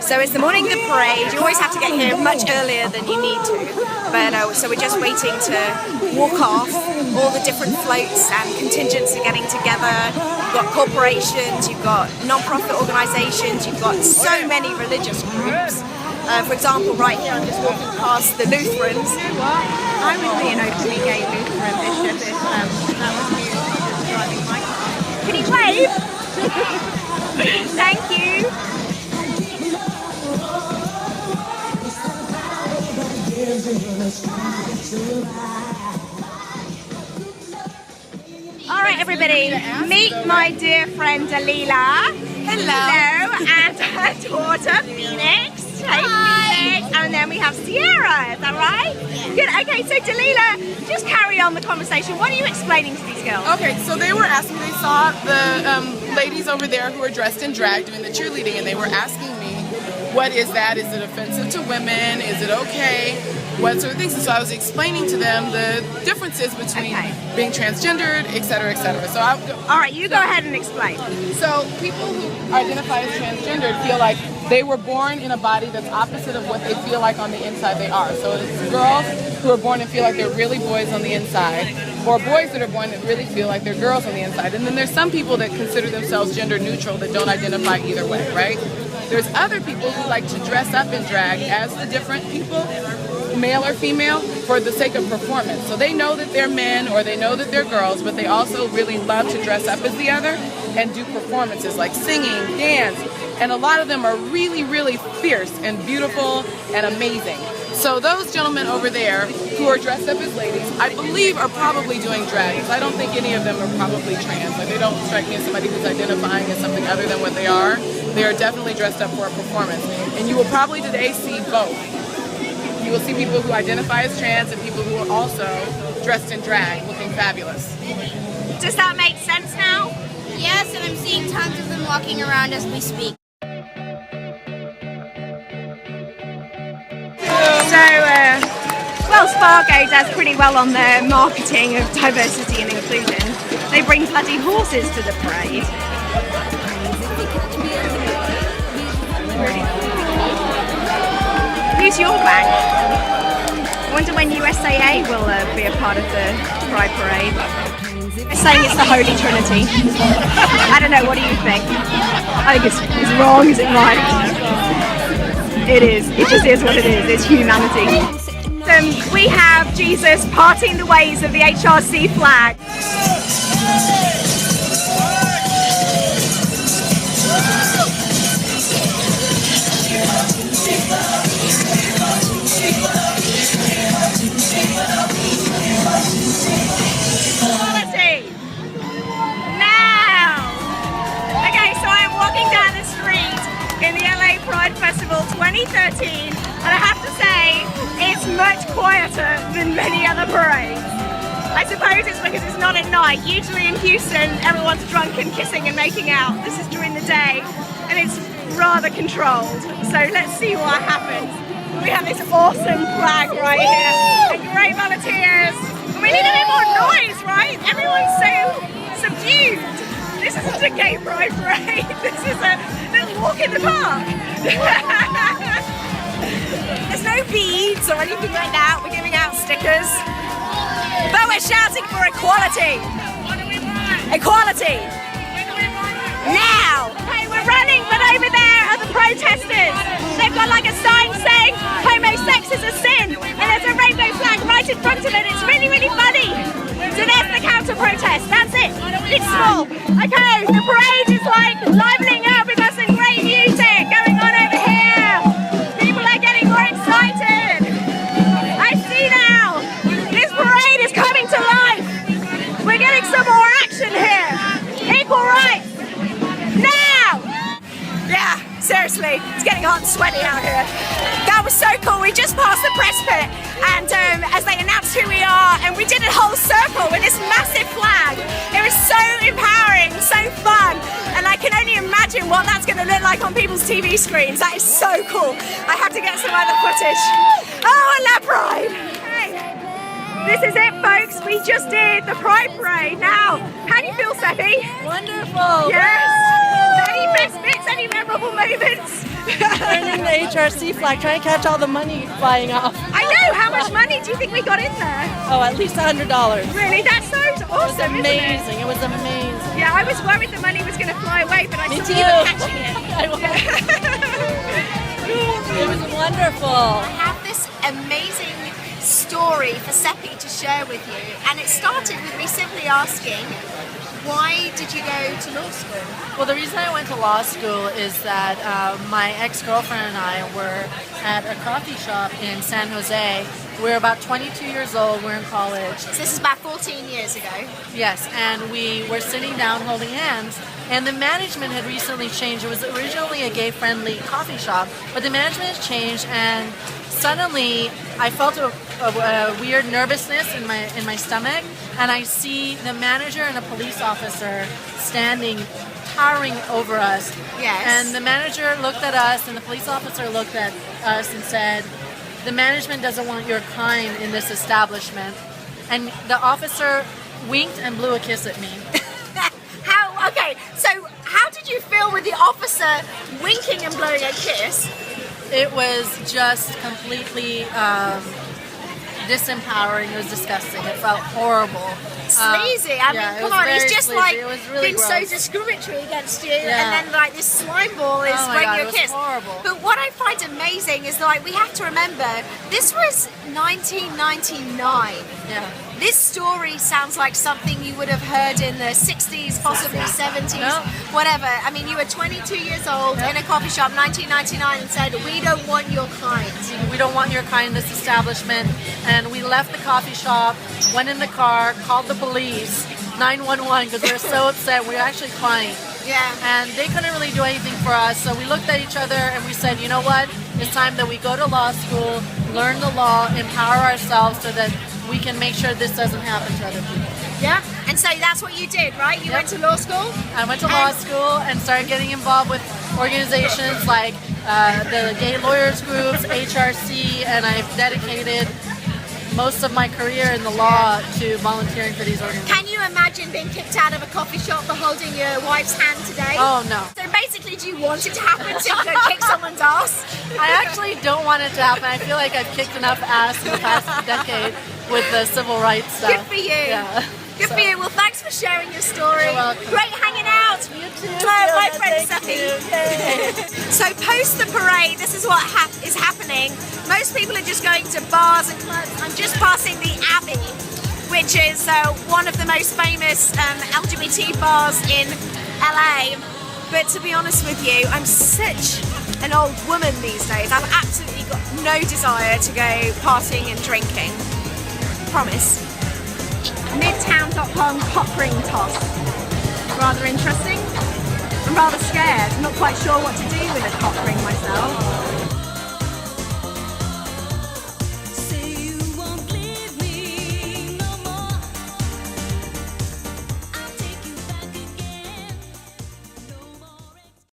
So it's the morning of the parade. You always have to get here much earlier than you need to. But so we're just waiting to walk off. All the different floats and contingents are getting together. You've got corporations, you've got non-profit organisations, you've got so many religious groups. For example, right here I'm just walking past the Lutherans. I would be an openly gay Lutheran bishop if that was me driving my car. Can you wave? Thank you. Alright everybody, meet my dear friend Dalila. Hello. And her daughter Phoenix. Hey Phoenix. And then we have Sierra, is that right? Yeah. Good, okay, so Dalila, just carry on the conversation. What are you explaining to these girls? Okay, so they were asking, they saw the ladies over there who were dressed in drag doing the cheerleading, and they were asking me, what is that? Is it offensive to women? Is it okay? What sort of things? And so I was explaining to them the differences between being transgendered, etc., etc. So all right, you go ahead and explain. So people who identify as transgendered feel like they were born in a body that's opposite of what they feel like on the inside they are. So it's girls who are born and feel like they're really boys on the inside, or boys that are born that really feel like they're girls on the inside. And then there's some people that consider themselves gender neutral that don't identify either way, right? There's other people who like to dress up in drag as the different people, male or female, for the sake of performance. So they know that they're men or they know that they're girls, but they also really love to dress up as the other and do performances like singing, dance, and a lot of them are really, really fierce and beautiful and amazing. So those gentlemen over there who are dressed up as ladies, I believe are probably doing drag. I don't think any of them are probably trans. Like, they don't strike me as somebody who's identifying as something other than what they are. They are definitely dressed up for a performance. And you will probably today see both. You will see people who identify as trans and people who are also dressed in drag, looking fabulous. Does that make sense now? Yes, and I'm seeing tons of them walking around as we speak. So, Wells Fargo does pretty well on their marketing of diversity and inclusion. They bring bloody horses to the parade. Who's your bank? I wonder when USAA will be a part of the Pride Parade. They're saying it's the Holy Trinity. I don't know, what do you think? I think it's wrong, is it right? It is. It just is what it is. It's humanity. We have Jesus parting the ways of the HRC flag. Equality. Now. Okay, so I'm walking down the street in the LA Pride Festival 2013, and I have to say it's much quieter than many other parades. I suppose it's because it's not at night. Usually in Houston everyone's drunk and kissing and making out. This is during the day and it's rather controlled. So let's see what happens. We have this awesome flag right here and great volunteers. We need a bit more noise, right? Everyone's so subdued. This isn't a gay pride parade. This is a little walk in the park. There's no beads or anything like that. We're giving out stickers. But we're shouting for equality. What do we want? Equality. When do we want it? Now. Okay, we're running, but over there are the protesters. They've got like a sign saying homosex is a sin. And there's a rainbow flag right in front of it. It's really, really funny. So there's the counter protest. That's it. It's small. Okay, the parade is like livening up. We've got some great music going on over here. People are getting more excited. I see now. This parade is coming to life. We're getting some more action here. Equal rights. Now. Yeah, seriously, it's getting hot and sweaty out here. That was so cool. We just passed the press pit, and as they announced who we are, and we did a whole circle with this massive flag. It was so empowering, so fun, and I can only imagine what that's going to look like on people's TV screens. That is so cool. I have to get some other footage. Oh, I love Pride. Hey. This is it, folks. We just did the Pride Parade. Now, wonderful. Yes! Any best bits, any memorable moments? Turning the HRC flag, trying to catch all the money flying off. I know, how much money do you think we got in there? Oh, at least $100. Really? That's so awesome, It was amazing. It was amazing. Yeah, I was worried the money was going to fly away, but I Me saw too. you were catching it. It was wonderful. I have this amazing story for Seppi to share with you, and it started with me simply asking, why did you go to law school? Well, the reason I went to law school is that my ex-girlfriend and I were at a coffee shop in San Jose. We're about 22 years old. We're in college. So this is about 14 years ago. Yes, and we were sitting down holding hands, and the management had recently changed. It was originally a gay-friendly coffee shop, but the management has changed, and suddenly I felt a weird nervousness in my stomach, and I see the manager and a police officer standing, towering over us. Yes. And the manager looked at us, and the police officer looked at us and said, "The management doesn't want your kind in this establishment." And the officer winked and blew a kiss at me. Okay, so how did you feel with the officer winking and blowing a kiss? It was just completely disempowering. It was disgusting. It felt horrible. Sleazy. I yeah, mean, it come was on, very he's just sleazy. like It was really being so gross. discriminatory against you, Yeah. and then like this slime ball is Oh my bringing God, you it a was kiss. horrible. But what I find amazing is like we have to remember this was 1999. Yeah. This story sounds like something you would have heard in the 60s, possibly 70s, No. whatever. I mean, you were 22 years old in a coffee shop, 1999, and said, "We don't want your kind." We don't want your kind in this establishment. And we left the coffee shop, went in the car, called the police, 911, because we were so upset. We were actually crying. Yeah. And they couldn't really do anything for us. So we looked at each other and we said, you know what? It's time that we go to law school, learn the law, empower ourselves so that we can make sure this doesn't happen to other people. Yeah. And so that's what you did, right? You went to law school? I went to law school and started getting involved with organizations like the gay lawyers groups, HRC, and I've dedicated most of my career in the law to volunteering for these organizations. Can you imagine being kicked out of a coffee shop for holding your wife's hand today? Oh no. So basically, do you want it to happen so you can kick someone's ass? I actually don't want it to happen. I feel like I've kicked enough ass in the past decade with the civil rights stuff. Good for you. Yeah. Good for you. Well, thanks for sharing your story. You're welcome. Great hanging out. You too. My Fiona, friend thank Seppi. you. Yay. So post the parade, this is what is happening. Most people are just going to bars and clubs. I'm just passing the Abbey, which is one of the most famous LGBT bars in LA. But to be honest with you, I'm such an old woman these days. I've absolutely got no desire to go partying and drinking. Promise. Midtown.com cock ring toss. Rather interesting. I'm rather scared. I'm not quite sure what to do with a cock ring myself.